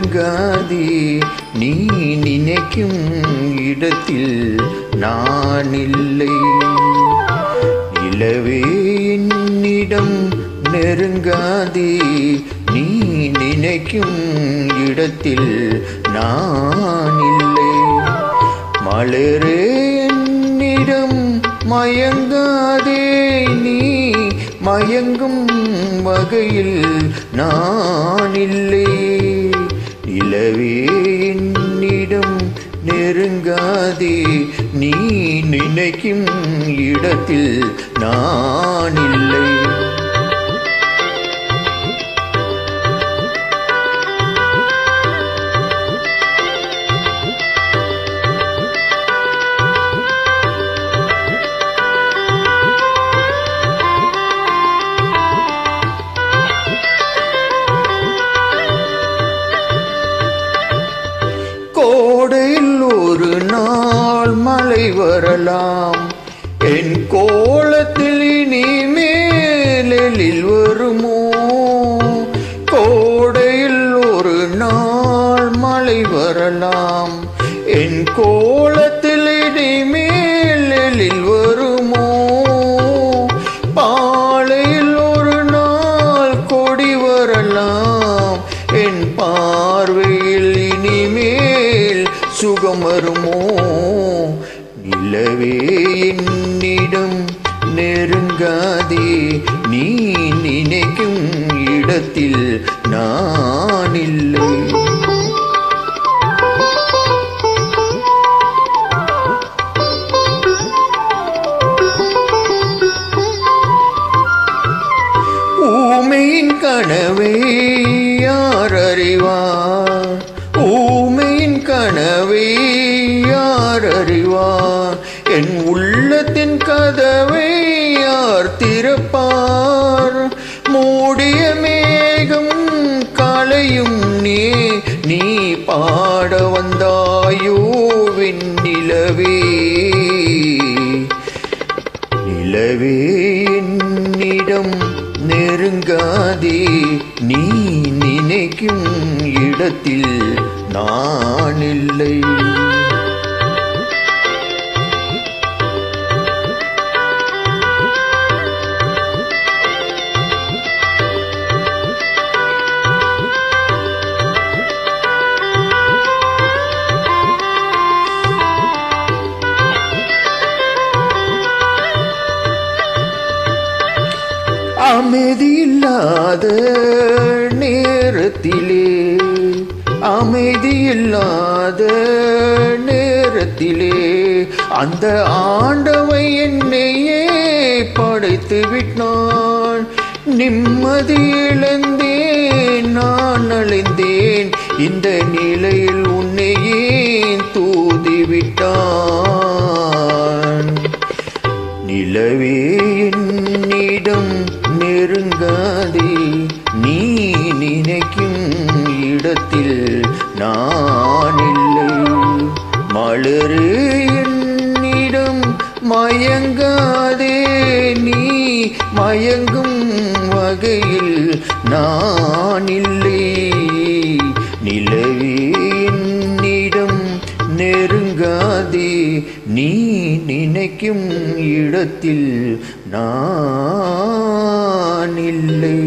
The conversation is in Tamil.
நெருங்காதே நீ நினைக்கும் இடத்தில் நான் இல்லை. நிலவே என்னிடம் நெருங்காதே நீ நினைக்கும் இடத்தில் நான் இல்லை. மலரே என்னிடம் மயங்காதே நீ மயங்கும் வகையில் நான் இல்லை. நிலவே என்னிடம் நெருங்காதே நீ நினைக்கும் இடத்தில் நான் இல்லை. கோடையில் ஒரு நாள் மழை வரலாம், என் கோலத்தில் இனிமேலில் வருமோ? கோடையில் ஒரு நாள் மழை வரலாம், என் கோலத்தில் இனிமேலில் வருமோ? பாலையில் ஒரு நாள் கொடி வரலாம், என் பார்வையில் இனிமேல் சுகம் வருமோ? நிலவே என்னிடம் நெருங்காதே நீ நினைக்கும் இடத்தில் நான் இல்லை. ஊமையின் கனவை யார் அறிவார்? ஊமையின் கனவை யார் அறிவார்? என் உள்ளத்தின் கதவை யார் திறப்பார்? மூடிய மேகம் களையும் நீ பாட வந்தாயோ வெண்ணிலவே. நிலவே என்னிடம் நெருங்காதே நீ நினைக்கும் இடத்தில் நான் இல்லை. அமைதியில்லாத நேரத்திலே, அமைதியில்லாத நேரத்திலே அந்த ஆண்டவை என்னையே படைத்து விட்டான். நிம்மதி இழந்தேன், நான் அழிந்தேன், இந்த நிலையில் உன்னையே தூதிவிட்டான். நிலவே என்னிடம் நெருங்காதே நீ நினைக்கும் இடத்தில் நான் இல்லை. மலரே என்னிடம் மயங்காதே நீ மயங்கும் வகையில் நான் இல்லை. நிலவே என்னிடம் நெருங்காதே நீ நினைக்கும் இடத்தில் நான் இல்லை.